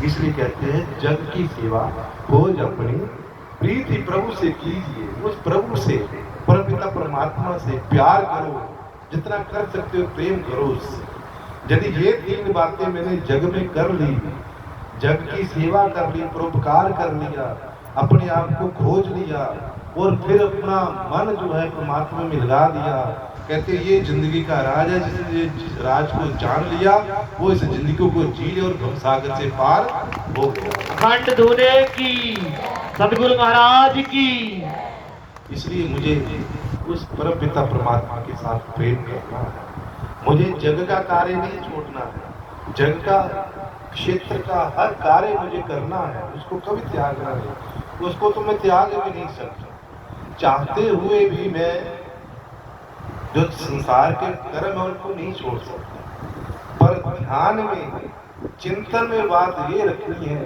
इसलिए कहते हैं जग की सेवा खोज अपनी प्रीति प्रभु से कीजिए। उस प्रभु से, परमपिता परमात्मा से प्यार करो, जितना कर सकते हो प्रेम करो उससे। यदि ये 3 बातें मैंने जग में कर ली, जग की सेवा कर ली, परोपकार कर लिया, अपने आप को खोज लिया और फिर अपना मन जो है परमात्मा में लगा दिया, कहते ये जिंदगी का राज है। जिसने जिस राज को जान लिया वो इस जिंदगी को जी ले और भवसागर से पार हो गया। खंड धोने की, सदगुरु महाराज की। इसलिए मुझे उस परम पिता परमात्मा के साथ प्रेम करना है। मुझे जग का कार्य नहीं छोड़ना है। जग का, क्षेत्र का हर कार्य मुझे करना है, उसको कभी त्यागना नहीं। उसको तो मैं त्याग भी नहीं सकता। चाहते हुए भी मैं जो संसार के कर्म है उनको नहीं छोड़ सकता। पर ध्यान में, चिंतन में बात ये रखनी है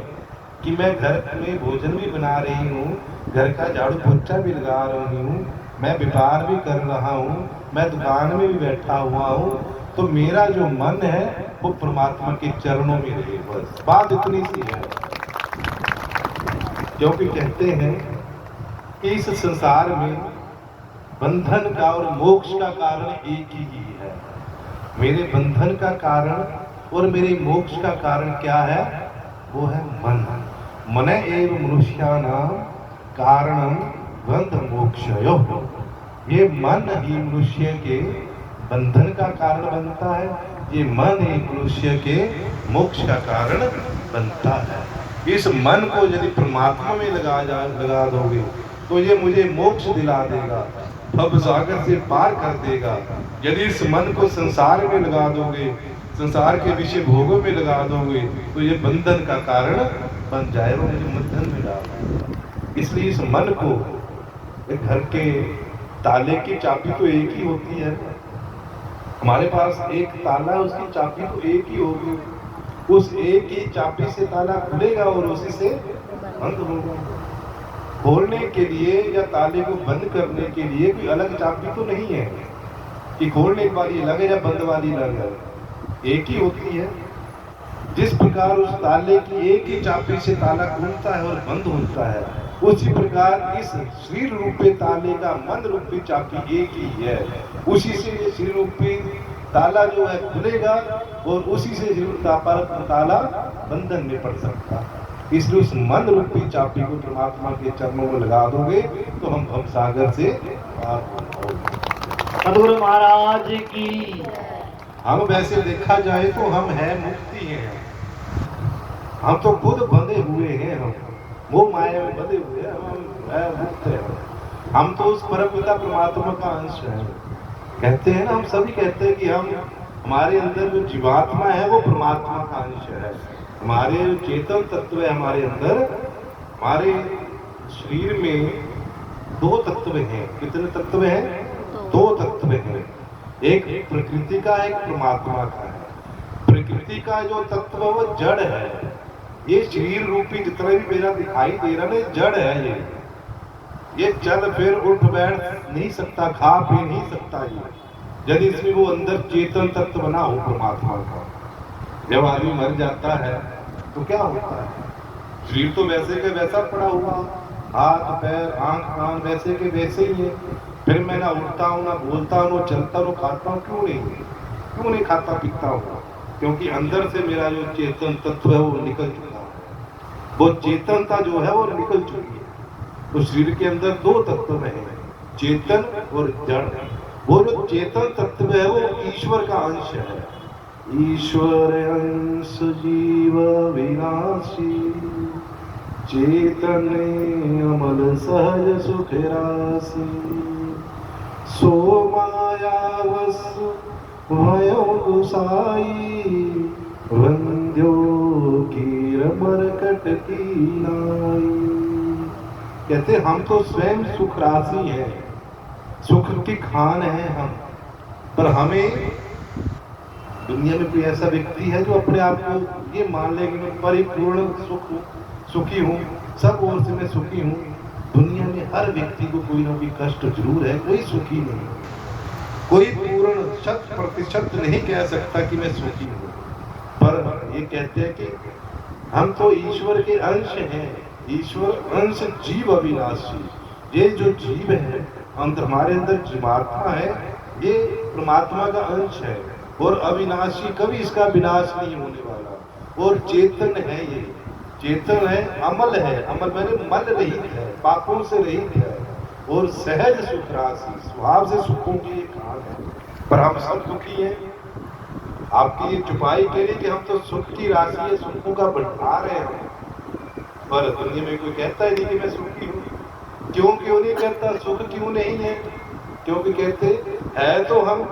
कि मैं घर में भोजन भी बना रही हूँ, घर का झाड़ू पोछा भी लगा रही हूँ, मैं व्यापार भी कर रहा हूँ, मैं दुकान में भी बैठा हुआ हूँ, तो मेरा जो मन है वो परमात्मा के चरणों में रहे। बस बात इतनी सी है। क्योंकि कहते हैं कि इस संसार में बंधन का और मोक्ष का कारण एक ही है। मेरे बंधन का कारण और मेरे मोक्ष का कारण क्या है? वो है मन। मन एव मनुष्याणां कारणं बंध मोक्षयोः। ये मन ही मनुष्य के बंधन का कारण बनता है, ये मन ही मनुष्य के मोक्ष का कारण बनता है। इस मन को यदि परमात्मा में लगा दोगे तो ये मुझे मोक्ष दिला देगा, भव सागर से पार कर देगा। यदि इस मन को संसार में लगा दोगे, संसार के विषय भोगों में लगा दोगे, तो ये बंधन का कारण बन जाएगा, मुझे बंधन में डाल देगा। इसलिए इस मन को, घर के ताले की चाबी तो एक ही होती है, हमारे पास एक ताला है, उसकी चाबी तो एक ही होगी। उस एक ही चाबी से ताला खुलेगा और उसी से बंद होगा। खोलने के लिए या ताले को बंद करने के लिए कोई अलग चाबी तो नहीं है कि खोलने वाली अलग है या बंद वाली अलग है, एक ही होती है। जिस प्रकार उस ताले की एक ही चाबी से ताला खुलता है और बंद होता है, उसी प्रकार इस शरीर रूपी ताले का मन रूपी चाबी एक ही है। उसी से ये शरीर रूपी ताला जो है खुलेगा और उसी से ताला बंधन में पड़ सकता है। इसलिए उस मन रूपी चाबी को परमात्मा के चरणों में लगा दोगे तो हम भवसागर से पार होंगे। सदगुरु महाराज की। हम वैसे देखा जाए तो हम है मुक्ति हैं, हम तो खुद बंधे हुए हैं, हम वो माया में बंधे हुए हैं, हम है मुक्त हैं। हम तो उस परम पिता परमात्मा का अंश है। कहते हैं ना, हम सभी कहते हैं कि हम, हमारे अंदर जो जीवात्मा है वो परमात्मा का अंश है। हमारे जो चेतन तत्व है हमारे अंदर, हमारे शरीर में 2 तत्व हैं। कितने तत्व हैं? 2 तत्व हैं। एक प्रकृति का, एक परमात्मा का है। प्रकृति का जो तत्व है वो जड़ है। ये शरीर रूपी जितना भी मेरा दिखाई दे रहा है जड़ है। ये चल फिर उठ बैठ नहीं सकता, खा पी नहीं सकता। ये यदि इसमें वो अंदर चेतन तत्व बना हो परमात्मा का। जब आदमी मर जाता है तो क्या होता है? शरीर तो वैसे के वैसा पड़ा हुआ, हाथ पैर आंख कान वैसे के वैसे ही है। फिर मैं ना उठता हूँ, ना बोलता हूँ, ना चलता हूँ, खाता हूँ। क्यों नहीं खाता पीता हूँ? क्योंकि अंदर से मेरा जो चेतन तत्व है वो निकल चुका है। वो चेतनता जो है वो निकल चुकी है। तो शरीर के अंदर 2 तत्व हैं, चेतन और जड़। वो जो चेतन तत्व है वो ईश्वर का अंश है। ईश्वर अंश जीव विनाशी, चेतने अमल सहज सुख राशि। सो माया वसु भयो गुसाई, वंद्यो कीर मरकट की नाई। कहते हम तो स्वयं सुख राशि है, सुख की खान है हम। पर हमें दुनिया में कोई ऐसा व्यक्ति है जो अपने आप को ये मान ले कि मैं परिपूर्ण सुखी हूँ, सब ओर से मैं सुखी हूँ। दुनिया में हर व्यक्ति को कोई ना कोई कष्ट जरूर है, कोई सुखी नहीं। कोई पूर्ण 100% नहीं कह सकता कि मैं सुखी हूँ। पर ये कहते हैं कि हम तो ईश्वर के अंश हैं। ईश्वर अंश जीव अविनाशी। ये जो जीव है हमारे अंदर जीवात्मा है, ये परमात्मा का अंश है और अविनाशी, कभी इसका विनाश नहीं होने वाला। और चेतन है, ये चेतन है, अमल है। अमल मैंने मल रहित है, पापों से रहित है और सहज सुख राशि, स्वभाव से सुखों की एक खान है। पर हम सब दुखी हैं। आपकी ये चुपाई के लिए कि हम तो सुख की राशि है, सुखों का भंडार है। पर दुनिया में कोई कहता है नहीं कि मैं सुखी हूँ। क्यों नहीं कहता? सुख क्यों नहीं है? क्योंकि कहते है तो हम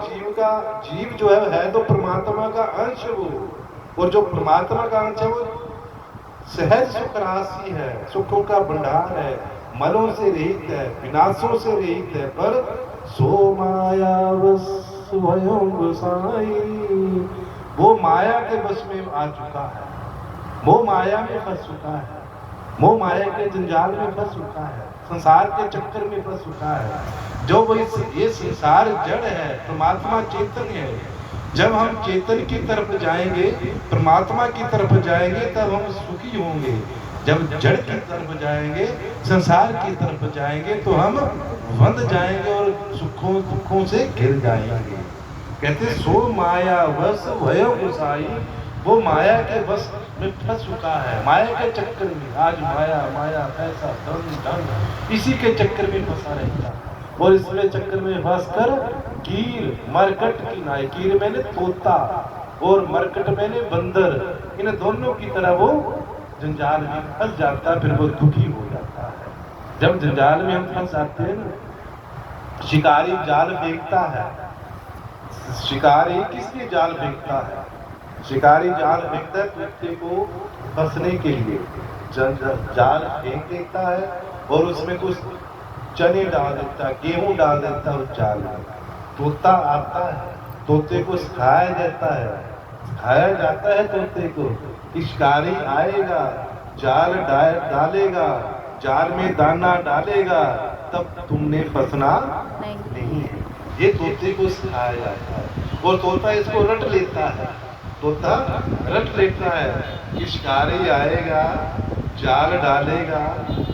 जीव जो है तो परमात्मा का अंश वो, और जो परमात्मा का अंश है वो सहज सुख राशि है, सुखों का भंडार है, मलों से रहित है, विनाशों से रहित है। पर सो माया स्वयं गोसाई, वो माया के बस में आ चुका है, वो माया में फंस चुका है, वो माया के जंजाल में फंस चुका है, संसार के चक्कर में फंस चुका है। जो वो ये संसार जड़ है, परमात्मा चेतन है। जब हम चेतन की तरफ जाएंगे, परमात्मा की तरफ जाएंगे, तब हम सुखी होंगे। जब जड़ की तरफ जाएंगे, संसार की तरफ जाएंगे, तो हम बंध जाएंगे और सुखों दुखों से घिर जाएंगे। कहते सो माया वश भयो गुसाई, वो माया के वश में फंस चुका है, माया के चक्कर में। आज माया माया पैसा धन इसी के चक्कर में फंसा रहता है। और इसमें चक्कर में फंस कर कीर मरकट की नाई, कीर मैंने तोता और मरकट मैंने बंदर, इन दोनों की तरह वो जंजाल में फंस जाता है। फिर वो दुखी हो जाता है। जब जंजाल में हम फंस जाते हैं ना, शिकारी जाल फेंकता है। शिकारी किस लिए जाल फेंकता है? शिकारी जाल फेंकता है कुत्ते को फंसने के लिए। जाल फेंक देता है और उसमें कुछ चने डाल देता है, गेहूं डाल देता है उस जाल में। तोता आता है, तोते को सिखाया जाता है, सिखाया जाता है तोते को कि शिकारी आएगा, जाल डालेगा, जाल में दाना डालेगा, तब तुमने फंसना नहीं है। ये तोते को सिखाया जाता है और तोता इसको रट लेता है। तोता रट लेता है कि शिकारी आएगा, जाल डालेगा,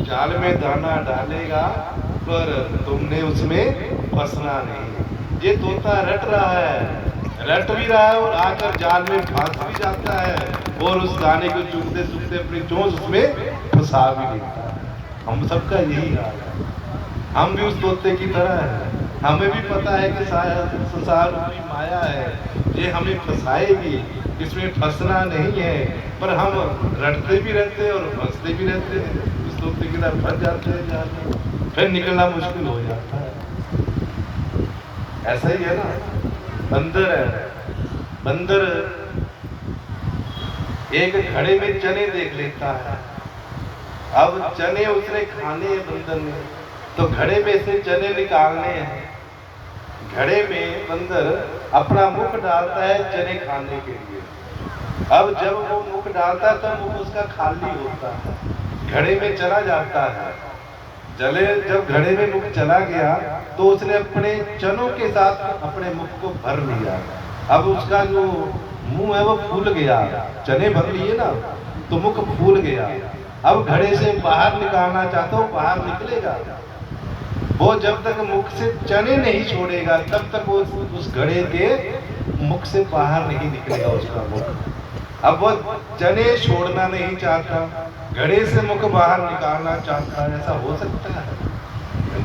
जाल में दाना डालेगा, पर तुमने उसमें फंसना नहीं। ये तोता रट रहा है, रट भी रहा है और आकर जाल में फंस भी जाता है और उस दाने को चुनते चुनते अपनी चोंच उसमें फंसा भी देता है। हम सबका यही हाल है। हम भी उस तोते की तरह हैं। हमें भी पता है कि संसार रूपी माया है, ये हमें फंसाएगी, इसमें फंसना नहीं है। पर हम रटते भी रहते हैं और फंसते भी रहते हैं। उस तोते की तरह फंस जाते हैं जाल में, फिर निकलना मुश्किल हो जाता है। ऐसा ही है ना। बंदर है, बंदर एक घड़े में चने देख लेता है। अब चने उसने खाने हैं बंदर ने, तो घड़े में से चने निकालने हैं। घड़े में बंदर अपना मुख डालता है चने खाने के लिए। अब जब वो मुख डालता है तब मुख उसका खाली होता है, घड़े में चला जाता है। जब घड़े में मुख चला गया तो उसने अपने चनों के साथ अपने मुख को भर लिया। अब उसका जो मुंह है वो फूल गया, चने भर लिए ना तो मुख फूल गया। अब घड़े से बाहर निकालना चाहता हूँ, बाहर निकलेगा वो जब तक मुख से चने नहीं छोड़ेगा तब तक वो उस घड़े के मुख से बाहर नहीं निकलेगा उसका मुख। अब वो चने छोड़ना नहीं चाहता, घड़े से मुख बाहर निकालना चाहता है। ऐसा हो सकता है?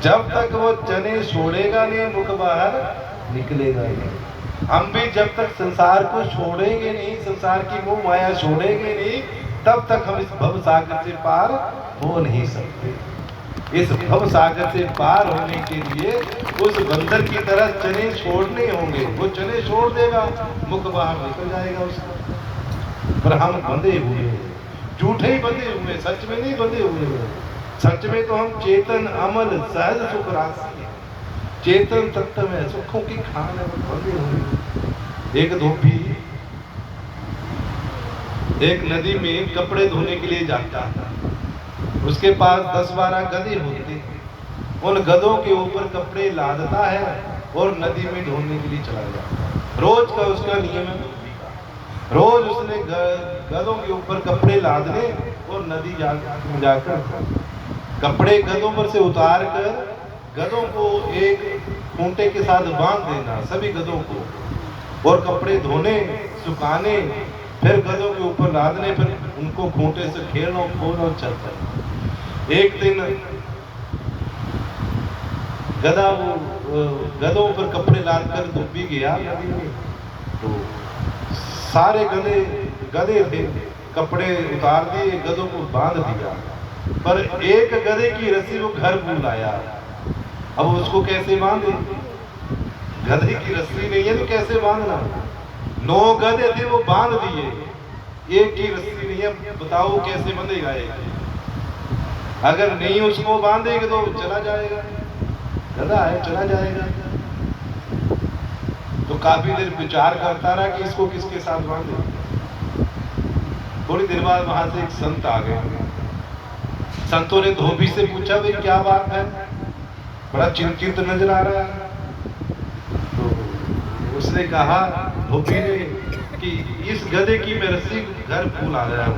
जब तक वो चने छोड़ेगा नहीं मुख बाहर निकलेगा नहीं। हम भी जब तक संसार को छोड़ेंगे नहीं, संसार की मोह माया छोड़ेंगे नहीं, तब तक हम इस भव सागर से पार हो नहीं सकते। इस भव सागर से पार होने के लिए उस बंदर की तरह चने छोड़ने होंगे। वो चने छोड़ देगा, मुख बाहर निकल जाएगा उसका। पर हम बंधे हुए, झूठे ही बंधे हुए, सच में नहीं बंधे हुए। सच में तो हम चेतन अमल सहज सुख राशि है, चेतन तत्व है, सुखों की खान है, बंधे हुए। एक धोबी एक नदी में कपड़े धोने के लिए जाता है। उसके पास 10-12 गधे होते हैं। उन गधों के ऊपर कपड़े लादता है और नदी में धोने के लिए चला जाता है। रोज का उसका नियम है धोबी का। रोज उसने गधों के ऊपर कपड़े लादने और नदी जाकर कपड़े गधों पर से उतार कर गधों को एक खूंटे के साथ बांध देना, सभी गधों को, और कपड़े धोने, सुखाने, फिर गधों के ऊपर लादने, फिर उनको खूंटे से खेलना, खोलना चलता। एक दिन गधा वो गधों पर कपड़े लाद कर धोबी गया नदी में, तो सारे गधे थे, कपड़े उतार दिए, गधों को बांध दिया, पर एक गधे की रस्सी वो घर भूल आया। अब उसको कैसे बांधे? गधे की रस्सी नहीं है तो कैसे बांधना? 9 गधे थे, वो बांध दिए, एक की रस्सी नहीं है, बताओ कैसे बंधेगा एक? अगर नहीं उसको बांधेगा तो चला जाएगा, गधा है, चला जाएगा। तो काफी देर विचार करता रहा कि इसको किसके साथ बांधे। थोड़ी देर बाद वहां से एक संत आ गए। संतों ने धोबी से पूछा, भाई क्या बात है, बड़ा चिंतित नजर आ रहा है। तो उसने कहा, धोबी ने, कि इस गधे की मैं रस्सी घर भूल आ गया हूं,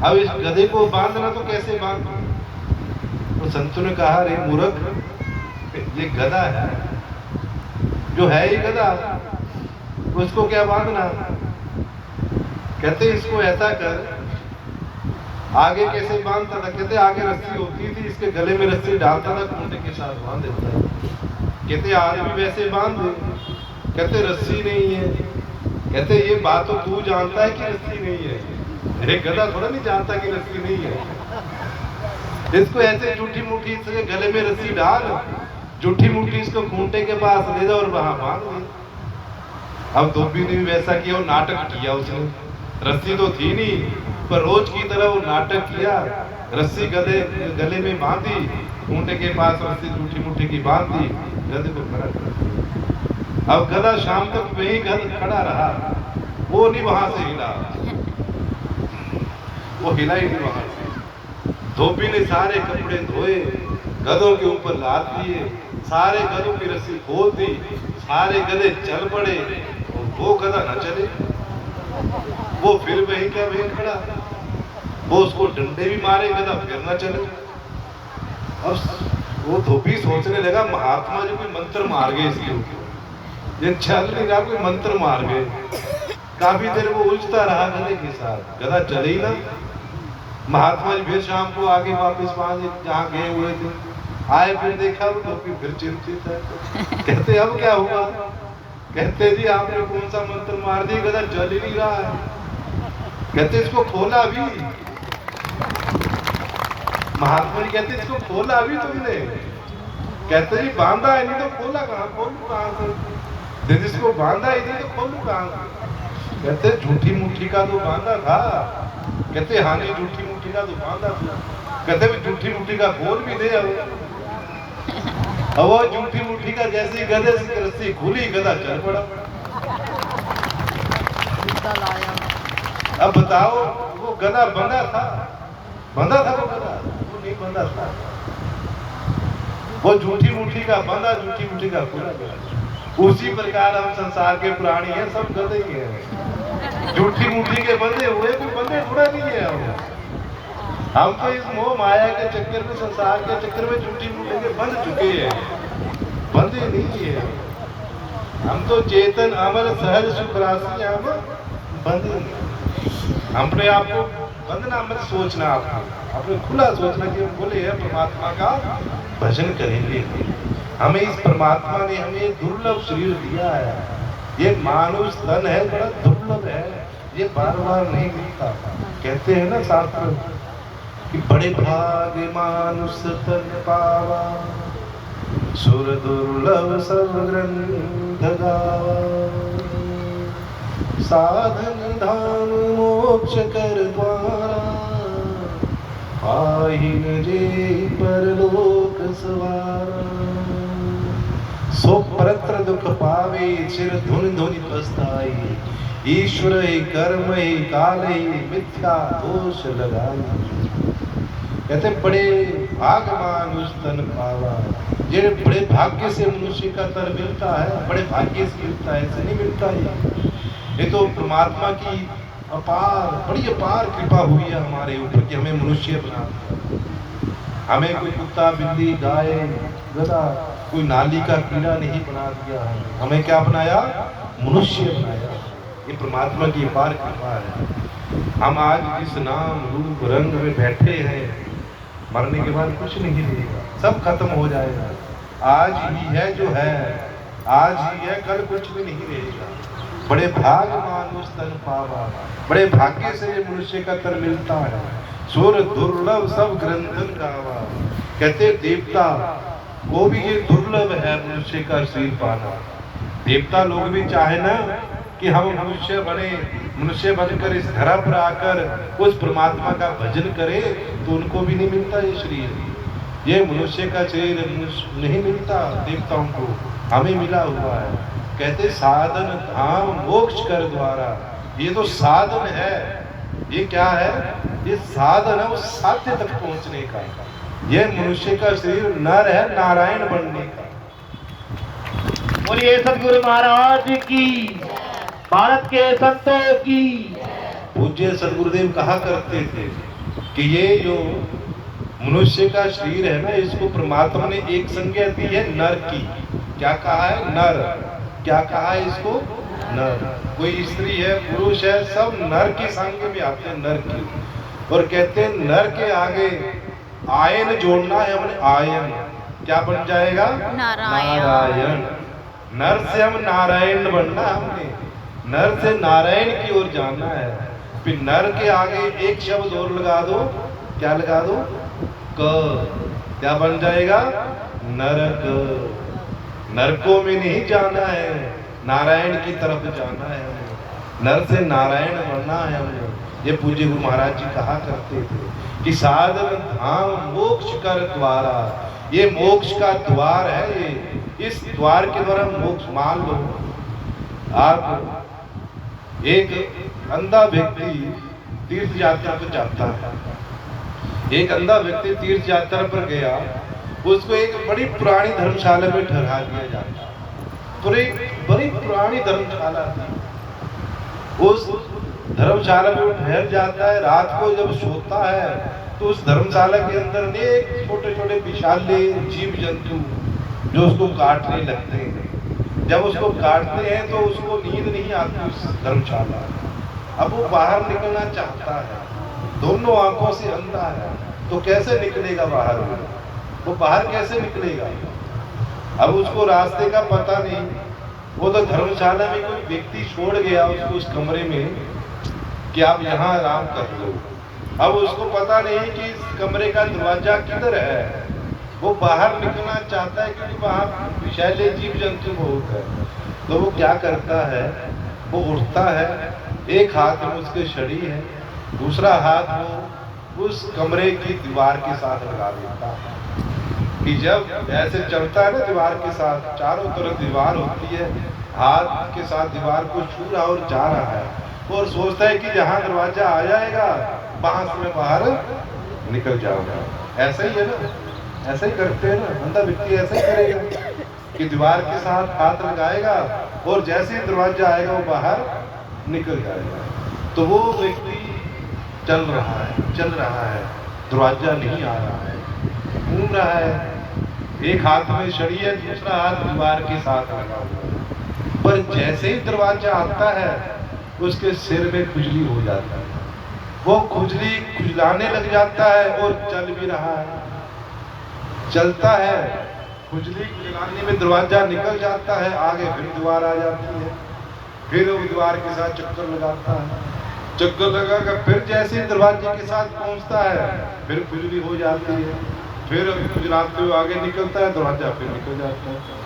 अब इस गधे को बांधना तो कैसे बांधूं? तो संतों ने कहा, रे मूर्ख, ये गधा है, जो है ही गधा, उसको क्या बांधना? कहते इसको ऐसा कर, आगे कैसे बांधता था? कहते आगे रस्सी होती थी, इसके गले में रस्सी डालता था, खूंटे के साथ बांध देता था। कहते आज भी वैसे बांध दे। कहते रस्सी नहीं है। कहते ये बात तो तू जानता है कि रस्सी नहीं है, एक गधा थोड़ा नहीं जानता कि रस्सी नहीं है। इसको ऐसे झूठी मुट्ठी इसके गले में रस्सी डाल, झूठी मुट्ठी इसको खूंटे के पास ले जाओ और वहां बांध दे। अब धोबी ने भी वैसा किया और नाटक किया उसने। रस्सी तो थी नहीं, पर रोज की तरह वो नाटक किया, रस्सी गले में बांधी, खूंटे के पास रस्सी झूठी मुट्ठी की बांध दी, गधे को खड़ा कर दिया। अब गधा शाम तक वहीं खड़ा रहा, वो नहीं वहां से हिला, वो हिला ही नहीं वहां से। धोबी ने सारे कपड़े धोए, गधों के ऊपर लाद दिए, सारे गधों की रस्सी खोल दी, सारे गधे चल पड़े, और वो गधा न चले, वो फिर वहीं क्या वहीं खड़ा, वो उसको डंडे भी मारे, गधा फिर न चले। अब वो धोबी सोचने लगा, महात्मा जी कोई मंत्र मार गए इसके ऊपर, ये चल नहीं रहा, कोई मंत्र मार गए। काफी देर वो उलझता रहा गधे के साथ, गधा चले ही ना। महात्मा जी फिर शाम को आगे वापस वहां जहाँ गए हुए थे आए, फिर देखा वो धोबी फिर चिंतित है। कहते अब क्या हुआ? कहते जी आपने कौन सा मंत्र मार दिया, गधा चल ही नहीं रहा है। कहते इसको खोला भी। महात्मा जी कहते इसको खोला भी तुमने? कहते जी बांधा है, नहीं तो खोला कहाँ, खोलू कहाँ से? जिसको बांधा ही नहीं तो खोलू कहाँ से? कहते झूठी मुट्ठी का तो बांधा था। कहते हाँ जी झूठी मुट्ठी का तो बांधा था। कहते भी झूठी मुट्ठी का खोल भी दे। अब वो झूठी मुट्ठी का जैसी गधे से रस्सी खुली, गधा चल पड़ा। अब बताओ वो गधा बंधा था वो गधा, वो नहीं बंधा था, वो झूठी मुट्ठी का बंधा, झूठी मुट्ठी का खुला गया। उसी प्रकार हम संसार के प्राणी हैं, सब गधे ही हैं, झूठी मुट्ठी के बंधे हुए, कोई बंधे थोड़ा नहीं है। हम तो इस मोह माया के चक्कर में, संसार के चक्कर में झूठी मुट्ठी के बंध चुके हैं, बंधे नहीं है। हम तो चेतन अमर सहज सुख राशि, हम बंधे नहीं। अपने आप को बंधना मत सोचना, आपने खुला सोचना कि हम बोले हैं परमात्मा का भजन करेंगे। हमें इस परमात्मा ने हमें दुर्लभ शरीर दिया है, ये मानुष तन है, बड़ा दुर्लभ है, ये बार बार नहीं मिलता। कहते हैं ना शास्त्र कि बड़े भाग्य मानुष तन पावा, सुर दुर्लभ सब ग्रंथ गावा, साधन धाम मोक्ष कर द्वारा, पाहिन जे परलोक सवारा। सो परत्र दुख पावे, चिर धुन धुनि पछताई, ईश्वर कर्म काल मिथ्या दोष लगाई। कहते बड़े भाग्य मानुष तन पावा, ये बड़े भाग्य से मनुष्य का तन मिलता है, बड़े भाग्य से मिलता है, ऐसे नहीं मिलता है। ये तो परमात्मा की बड़ी अपार कृपा हुई है हमारे ऊपर कि हमें मनुष्य बना दिया। हमें कोई कुत्ता, बिल्ली, गाय, गधा, कोई नाली का कीड़ा नहीं बना दिया। हमें क्या बनाया? मनुष्य बनाया। ये परमात्मा की अपार कृपा है। हम आज जिस नाम रूप रंग में बैठे हैं, मरने के बाद कुछ नहीं रहेगा, सब खत्म हो जाएगा। आज ही है जो है, आज ही है, कल कुछ भी नहीं रहेगा। बड़े भाग मानुष तन पावा, बड़े भाग्य से ये मनुष्य का तन मिलता है। सुर दुर्लभ सब ग्रंथन गावा, कहते देवता वो भी ये दुर्लभ है मनुष्य का शरीर पाना। देवता लोग भी चाहे ना कि हम मनुष्य बने, मनुष्य बनकर इस धरा पर आकर उस परमात्मा का भजन करें, तो उनको भी नहीं मिलता ये शरीर। ये मनुष्य का शरीर नहीं मिलता देवताओं को, हमें मिला हुआ है। कहते साधन धाम मोक्ष कर द्वारा, ये तो साधन है। ये क्या है? ये साधन है उस साध्य तक पहुंचने का। ये मनुष्य का शरीर नर है नारायण बनने का। बोलिए सदगुरु महाराज की, भारत के संतों की। पूज्य सदगुरुदेव कहा करते थे कि ये जो मनुष्य का शरीर है ना, इसको परमात्मा ने एक संज्ञा दी है नर की। क्या कहा है? नर। क्या कहा है इसको? नर। कोई स्त्री है, पुरुष है, सब नर की संज्ञा में आते हैं, नर की। और कहते हैं नर के आगे आयन जोड़ना है हमने, आयन। क्या बन जाएगा? नारायण। नर से हम नारायण बनना, हमने नर से नारायण की ओर जाना है। फिर नर के आगे एक शब्द और लगा दो। क्या लगा दो? क। क्या बन जाएगा? नरक। नरकों में नहीं जाना है, नारायण की तरफ जाना है हमें। नर से नारायण बनना है हमें। ये पूज्य गुरु महाराज जी कहा करते थे कि साधन धाम मोक्ष कर द्वारा, ये मोक्ष का द्वार है। ये इस द्वार के द्वारा मोक्ष। मान लो आप एक अंधा व्यक्ति तीर्थ यात्रा पर जाता है। एक अंधा व्यक्ति तीर्थ यात्रा पर गया, उसको एक बड़ी पुरानी धर्मशाला में ठहरा दिया जाता है। बड़ी पुरानी धर्मशाला थी। उस धर्मशाला में वो ठहर जाता है। रात को जब सोता है तो उस धर्मशाला के अंदर अनेक छोटे छोटे विशाले जीव जंतु जो उसको काटने लगते हैं। जब उसको काटते हैं तो उसको नींद नहीं आती उस धर्मशाला। अब वो बाहर निकलना चाहता है, दोनों आंखों से अंधा है, तो कैसे निकलेगा बाहर? वो बाहर कैसे निकलेगा? अब उसको रास्ते का पता नहीं। वो तो धर्मशाला में कोई व्यक्ति छोड़ गया उसको उस कमरे में कि आप यहाँ आराम कर लो। अब उसको पता नहीं कि इस कमरे का दरवाजा किधर है। वो बाहर निकलना चाहता है क्योंकि वहाँ विषैले जीव जंतु बहुत है। तो वो क्या करता है? वो उठता है, एक हाथ में उसके छड़ी है, दूसरा हाथ वो उस कमरे की दीवार के साथ लगा देता है कि जब ऐसे चलता है ना दीवार के साथ, चारों तरफ दीवार होती है, हाथ के साथ दीवार को छू रहा और जा रहा है और सोचता है कि जहाँ दरवाजा आ जाएगा वहां से मैं बाहर निकल जाऊंगा। ऐसा ही है ना, ऐसा ही करते हैं ना, अंधा व्यक्ति ऐसा ही करेगा कि दीवार के साथ हाथ लगाएगा और जैसे ही दरवाजा आएगा वो बाहर निकल जाएगा। तो वो व्यक्ति चल रहा है, दरवाजा नहीं आ रहा है, घूम रहा है, एक हाथ में छड़ी है, दूसरा हाथ दीवार के साथ लगा हुआ है। पर जैसे ही दरवाजा आता है उसके सिर में खुजली हो जाता है। वो खुजली खुजलाने लग जाता है और चल भी रहा है, चलता है, खुजली खुजलाने में दरवाजा निकल जाता है, आगे फिर दीवार आ जाती है, फिर वो दीवार के साथ चक्कर लगाता है, चक्कर लगाकर फिर जैसे ही दरवाजे के साथ पहुंचता है फिर खुजली हो जाती है, फिर खुजलाते हुए आगे निकलता है, दरवाजा फिर निकल जाता है।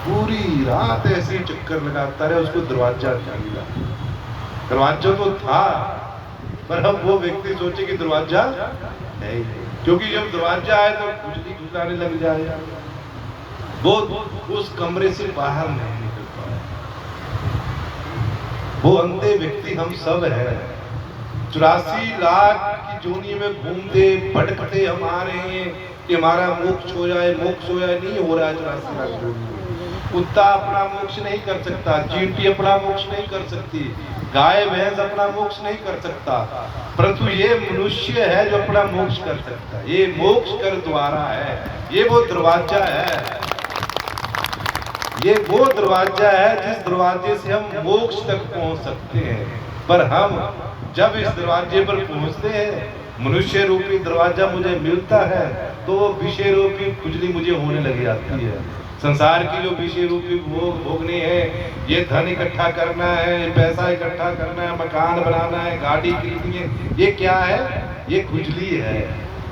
पूरी रात ऐसे ही चक्कर लगाता है, उसको दरवाजा नहीं मिला। दरवाजा तो था पर अब वो व्यक्ति सोचे कि दरवाजा है ही नहीं, क्योंकि जब दरवाजा आए तो खुजली खुजलाने लग जाए। वो उस कमरे से बाहर नहीं निकल पाए। वो अंधे व्यक्ति हम सब हैं, 84 लाख की जोनी में घूमते भटकते हम आ रहे हैं कि हमारा मोक्ष हो जाए, नहीं हो रहा है 84 लाख जोनी में। कुत्ता अपना मोक्ष नहीं कर सकता, चींटी अपना मोक्ष नहीं कर सकती, गाय भैंस अपना मोक्ष नहीं कर सकता, परंतु ये मनुष्य है जो अपना मोक्ष कर सकता है। ये मोक्ष कर द्वारा है, ये वो दरवाजा है, ये वो दरवाजा है जिस दरवाजे से हम मोक्ष तक पहुंच सकते हैं। पर हम जब इस दरवाजे पर पहुंचते हैं, मनुष्य रूपी दरवाजा मुझे मिलता है, तो वो विषय रूपी खुजली मुझे होने लग जाती है। संसार की जो विषय रूपी भोग भोगने हैं, ये धन इकट्ठा करना है, ये पैसा इकट्ठा करना है, मकान बनाना है, गाड़ी खरीदनी है, ये क्या है? ये खुजली है।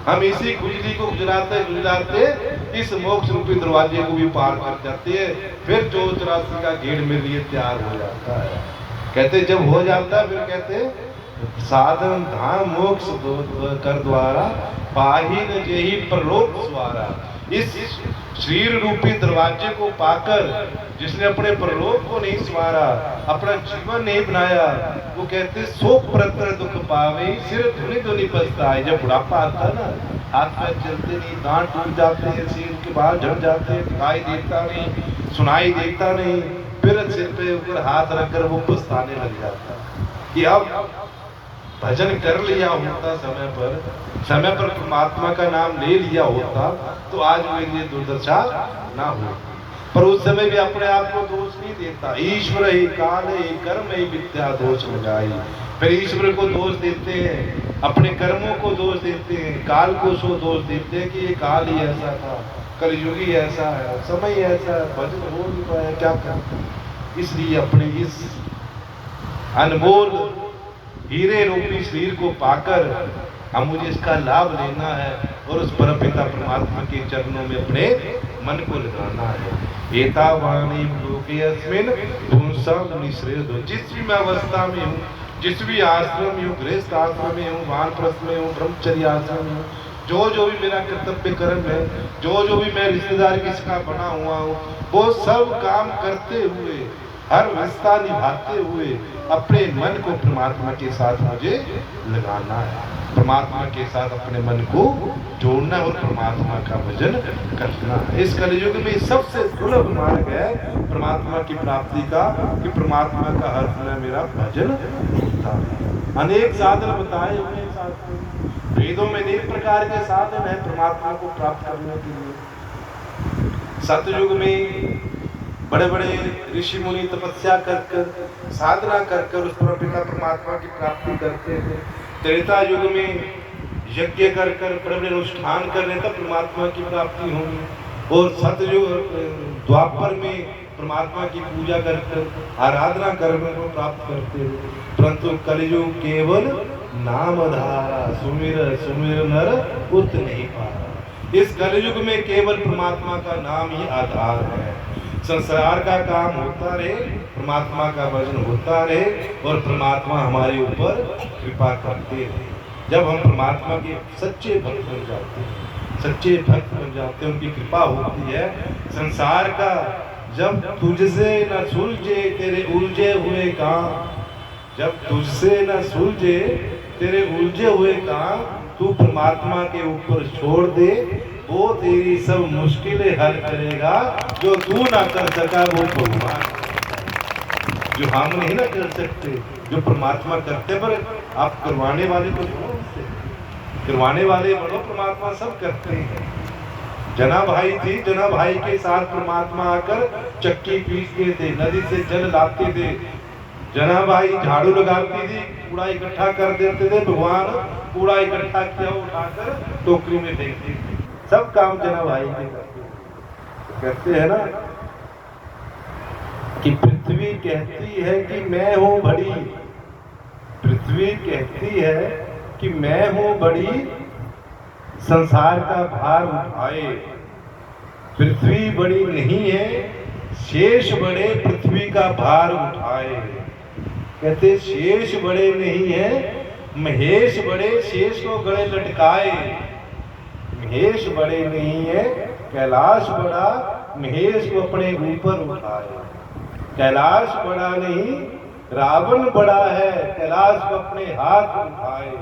हम इसी खुजली को गुजराते गुजराते इस मोक्ष रूपी दरवाजे को भी पार कर जाते हैं। फिर जो 84 का गेड़ मेरे लिए तैयार हो जाता है। कहते जब हो जाता है, फिर कहते साधन धाम मोक्ष कर द्वारा पाही न जेहि परलोक स्वारा। इस शरीर रूपी दरवाजे को पाकर जिसने अपने परलोक को नहीं स्वारा, अपना जीवन नहीं बनाया, वो कहते सो प्रतर दुख पावे सिर धुनि धुनि पछताए। जब बुढ़ापा आता है ना, हाथ पैर चलते नहीं, दांत टूट जाते हैं, सिर के बाल झड़ जाते हैं, दिखाई देता नहीं, सुनाई देता नहीं, फिर सिर पे ऊपर हाथ रखकर वो पछताने लग जाता कि अब भजन कर लिया होता, समय पर परमात्मा का नाम ले लिया होता, तो आज मेरे लिए दुर्दशा ना हो। पर उस समय भी अपने आप को दोष नहीं देता। ईश्वर ही काल ही कर्म ही विद्या दोष लगाई। फिर ईश्वर को दोष देते हैं, अपने कर्मों को दोष देते हैं, काल को सो दोष देते हैं कि ये काल ही ऐसा था, कलयुगी ऐसा है, समय ऐसा है, भजन हो नहीं पाया, क्या कर। इसलिए अपने इस अनमोल हीरे रूपी शरीर को पाकर हम मुझे इसका लाभ लेना है और उस परमपिता परमात्मा के चरणों में अपने मन को लगाना है। एतावाणी लोके अस्मिन् पुंसां निःश्रेयः। जिस भी मैं अवस्था में हूँ, जिस भी आश्रम में हूँ, गृहस्थ आश्रम में हूँ, वानप्रस्थ में हूँ, ब्रह्मचर्य आश्रम में हूँ, जो भी मेरा कर्तव्य कर्म है, जो भी मैं रिश्तेदार किसका बना हुआ हूँ, वो सब काम करते हुए, हर रिश्ता निभाते हुए अपने मन को परमात्मा के साथ मुझे लगाना है, परमात्मा के साथ अपने मन को जोड़ना और परमात्मा का भजन करना है। इस कलयुग में सबसे सुलभ मार्ग है परमात्मा की प्राप्ति का, कि परमात्मा का हर समय मेरा भजन होता है। अनेक साधन बताए हुए शास्त्रों, वेदों में अनेक प्रकार के साधन है परमात्मा को प्राप्त करने के लिए। सतयुग में बड़े बड़े ऋषि मुनि तपस्या कर साधना कर उस परमपिता परमात्मा की प्राप्ति करते थे। त्रेता युग में यज्ञ कर बड़े बड़े अनुष्ठान करने तब परमात्मा की प्राप्ति होगी, और सतयुग द्वापर में परमात्मा की पूजा कर आराधना करने को प्राप्त करते हैं। परंतु कलयुग केवल नाम धारा, सुमिर सुमिर नर उत नहीं पारा। इस कलयुग में केवल परमात्मा का नाम ही आधार है। संसार का काम होता रहे, परमात्मा का भजन होता रहे, और परमात्मा हमारे ऊपर कृपा करते रहे। जब हम परमात्मा के सच्चे भक्त बन जाते हैं, सच्चे भक्त बन जाते हैं, उनकी कृपा होती है। संसार का जब तुझसे न सुलझे तेरे उलझे हुए काम, जब तुझसे न सुलझे तेरे उलझे हुए काम, तू परमात्मा के ऊपर छोड़ दे, वो तेरी सब मुश्किलें हल करेगा। जो तू ना कर सका वो भगवान, जो हम नहीं ना कर सकते, जो परमात्मा करते। पर आप करवाने वाले को छोड़ो, करवाने वाले बड़ो, परमात्मा सब करते हैं। जना भाई थी, जना भाई के साथ परमात्मा आकर चक्की पीसते थे, नदी से जल लाते थे। जना भाई झाड़ू लगाती थी, कूड़ा इकट्ठा कर देते थे, भगवान कूड़ा इकट्ठा किया उठाकर टोकरी में फेंकते थे। सब काम जना भाई के कहते हैं ना कि पृथ्वी कहती है कि मैं हूं बड़ी, पृथ्वी कहती है कि मैं हूं बड़ी, संसार का भार उठाए। पृथ्वी बड़ी नहीं है, शेष बड़े पृथ्वी का भार उठाए। कहते शेष बड़े नहीं है, महेश बड़े शेष को गले लटकाए। महेश बड़े नहीं है, कैलाश बड़ा महेश को अपने ऊपर उठाए। कैलाश बड़ा नहीं, रावण बड़ा है, कैलाश को अपने हाथ उठाए।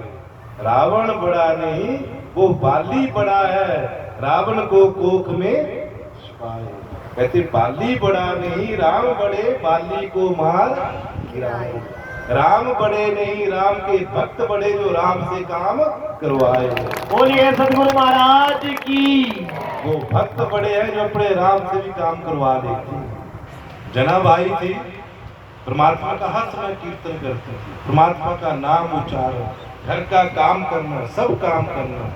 रावण बड़ा नहीं, वो बाली बड़ा है, रावण को कोख में छुपाए। कहते बाली बड़ा नहीं राम बड़े, बाली को मार गिराए। राम बड़े नहीं, राम के भक्त बड़े, जो राम से काम करवाए। बोलिए सदगुरु महाराज की। वो भक्त बड़े हैं जो अपने राम से भी काम करवा लेते हैं। जनाबाई थी, परमात्मा का हर समय कीर्तन करती थी, परमात्मा का नाम उच्चारण, घर का काम करना, सब काम करना,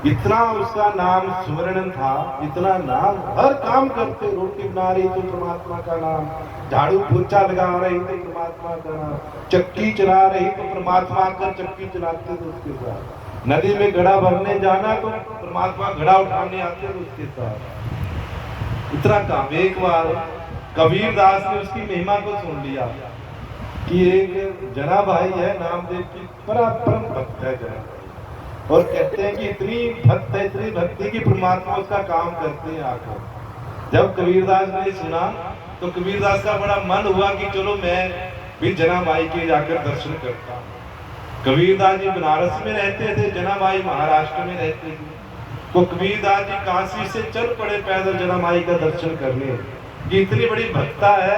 इतना उसका नाम स्मरण था, इतना नाम, हर काम करते, रोटी बना रही तो परमात्मा का नाम, झाड़ू पोछा लगा रही तो परमात्मा का नाम, चक्की चला रही तो परमात्मा का चक्की चलाते थे उसके साथ, नदी में घड़ा भरने जाना तो परमात्मा घड़ा उठाने आते थे उसके साथ, इतना काम। एक बार कबीर दास ने उसकी महिमा को सुन लिया कि एक जनाबाई है, नामदेव की परम भक्त है जनाबाई, और कहते हैं कि इतनी भक्त है, इतनी भक्ति की परमात्मा उसका काम करते हैं आकर। जब कबीरदास ने सुना तो कबीरदास का बड़ा मन हुआ कि चलो मैं भी जनाबाई के जाकर दर्शन करता हूँ। कबीरदास जी बनारस में रहते थे, जनाबाई महाराष्ट्र में रहते थे, तो कबीरदास जी काशी से चल पड़े पैदल जनाबाई का दर्शन करने। कि इतनी बड़ी भक्ता है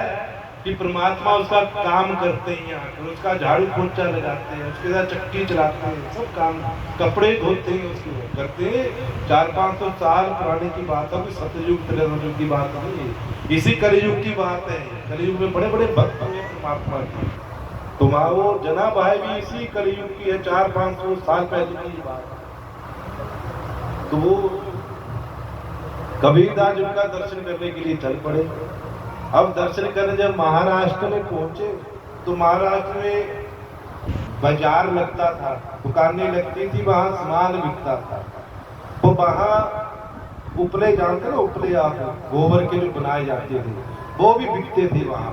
कि परमात्मा उसका काम करते हैं यहाँ, उसका झाड़ू पोछा लगाते हैं, उसके साथ चक्की चलाते हैं, सब काम, कपड़े धोते हैं, उसके करते हैं। 400-500 साल पुराने की बात है, कोई सतयुग त्रेतायुग की बात नहीं है, इसी कलयुग की बात है। कलयुग में बड़े बड़े भक्त हुए परमात्मा की, तो वो जनाबाई भी इसी कलयुग की है, 400-500 साल पहले की बात। तो वो कबीरदास उनका दर्शन करने के लिए चल पड़े। अब दर्शन करने जब महाराष्ट्र में पहुंचे तो महाराष्ट्र में बाजार लगता था, दुकानें लगती थी, वहां सामान बिकता था। तो वहां उपले, जानते ना उपले आप, गोबर के जो बनाए जाते थे, वो भी बिकते थे वहां।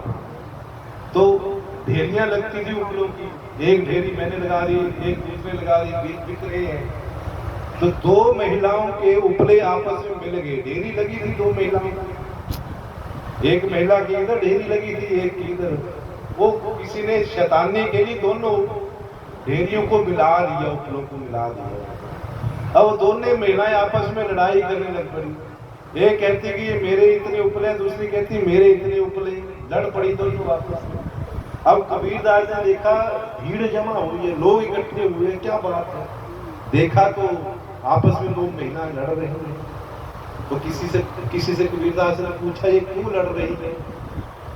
तो ढेरियां लगती थी उपलों की, एक ढेरी मैंने लगा दी, एक दूसरे लगा दी, बिक रहे हैं। तो 2 महिलाओं के उपले आपस में मिल गए, ढेरी लगी थी 2 महिलाओं की, एक महिला की इधर ढेरी लगी थी, एक की इधर। वो किसी ने शैतानी के लिए दोनों ढेरियों को मिला दिया, उपलों को मिला दिया। अब दोनों महिलाएं आपस में लड़ाई करने लग पड़ी। एक कहती कि ये मेरे इतने उपले, दूसरी कहती मेरे इतने उपले, लड़ पड़ी दोनों आपस में। अब कबीरदास ने देखा भीड़ जमा हुई है, लोग इकट्ठे हुए हैं, क्या बात है। देखा तो आपस में 2 महिलाएं लड़ रही हैं। तो किसी से कबीरदास ने पूछा ये क्यों लड़ रही है।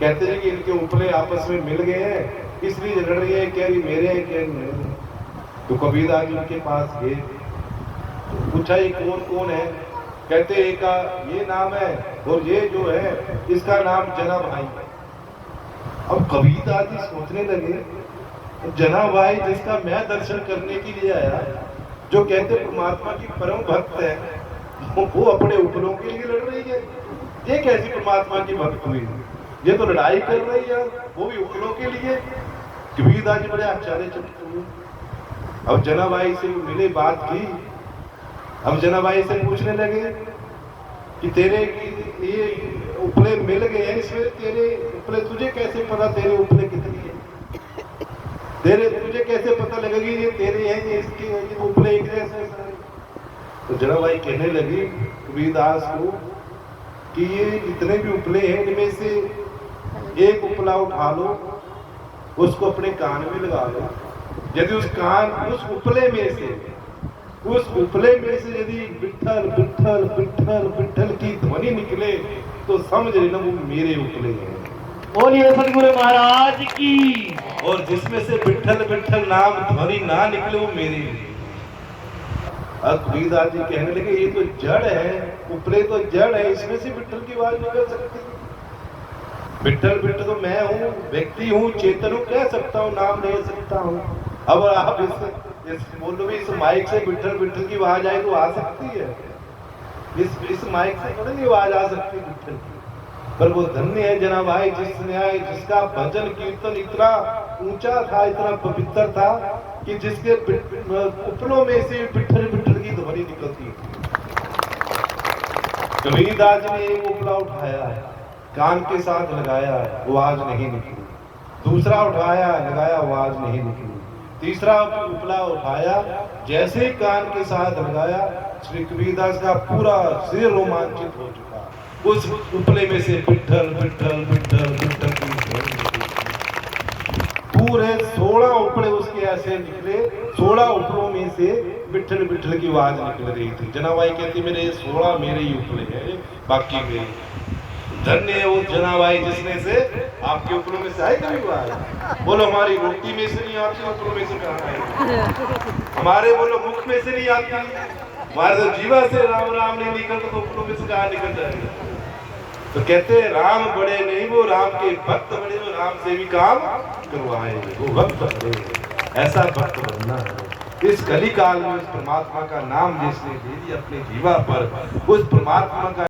कहते हैं कि इनके उपले आपस में मिल गए हैं, इसलिए लड़ रही है, कह रही मेरे हैं, कह रही मेरे। तो कबीरदास जी उनके पास गए, तो पूछा ये कौन कौन है। कहते एक का ये नाम है और ये जो है इसका नाम जनाबाई है। अब कबीरदास जी सोचने लगे, जनाबाई जिसका मैं दर्शन करने के लिए आया, जो कहते परमात्मा की परम भक्त है, वो अपने उपलों के लिए लड़ रही है। ये कैसी परमात्मा की भक्त हुई, ये तो लड़ाई कर रही है, वो भी उपलों के लिए। कबीरदास जी बड़े आश्चर्यचकित हुए। अब जनाबाई से मिले, बात की। अब जनाबाई से पूछने लगे कि तेरे ये उपले मिल गए हैं, इसमें तेरे उपले तुझे कैसे पता, तेरे उपले कितनी है, तुझे कैसे पता लगेगी ये तेरे हैं, ये इसके हैं, ये उपले एक जैसे। तो जनाबाई कहने लगी कबीरदास को कि ये जितने भी उपले हैं इनमें से एक उपला उठा लो, उसको अपने कान में लगा लो। यदि उस उपले में से यदि विठ्ठल विठ्ठल विठ्ठल विठ्ठल की ध्वनि निकले तो समझ लेना वो मेरे उपले हैं। बोलिए सदगुरु महाराज की। और जिसमें से विठ्ठल विठ्ठल नाम ध्वनि ना निकले वो मेरे लिए। अब कबीरदास जी कहने लगे ये तो जड़ है, उपले तो जड़ है, इसमें से विठ्ठल की आवाज निकल सकती है। विठ्ठल विठ्ठल तो मैं हूँ, व्यक्ति हूँ, चेतन हूँ, कह सकता हूँ, नाम ले सकता हूँ। अब आप बोलो इस माइक से विठ्ठल विठ्ठल की आवाज आए तो आ सकती है, इस माइक से थोड़ी नहीं आवाज आ सकती विठ्ठल की। पर वो धन्य है जनाबाई जिसका भजन कीर्तन इतना ऊंचा था, इतना पवित्र था कि जिसके उपलों में से विठ्ठल विठ्ठल की ध्वनि निकलती थी। कबीरदास जी ने एक उपला उठाया है, कान के साथ लगाया है, आवाज नहीं निकली। दूसरा उठाया, लगाया, आवाज नहीं निकली। तीसरा उपला उठाया, जैसे कान के साथ लगाया, श्री कबीरदास का पूरा सिर रोमांचित हो चुका। उस उपले में से विट्ठल विट्ठल विट्ठल विट्ठल की ध्वनि निकली। पूरे 16 उपले उसके ऐसे निकले, 16 उपलों में से विट्ठल विट्ठल की आवाज निकल रही थी। जनाबाई कहती मेरे ये 16 मेरे ही उपले हैं, बाकी मेरे। धन्य है वो जनाबाई जिसने से आपके उपलों में से आई कभी आवाज। बोलो हमारी रोटी में से नहीं आती, उपलों में से कहाँ आएगी? हमारे बोलो मुख में से नहीं आती, हमारे तो जीवा से राम राम नहीं निकलता तो उपलों में से कहाँ निकल जाएगा? तो कहते हैं राम बड़े नहीं, वो राम के भक्त बड़े, वो राम से भी काम करवाएंगे, वो भक्त बड़े। ऐसा भक्त बनना है। इस कली काल में उस परमात्मा का नाम जिसने दे दिया अपने जीवा पर, उस परमात्मा का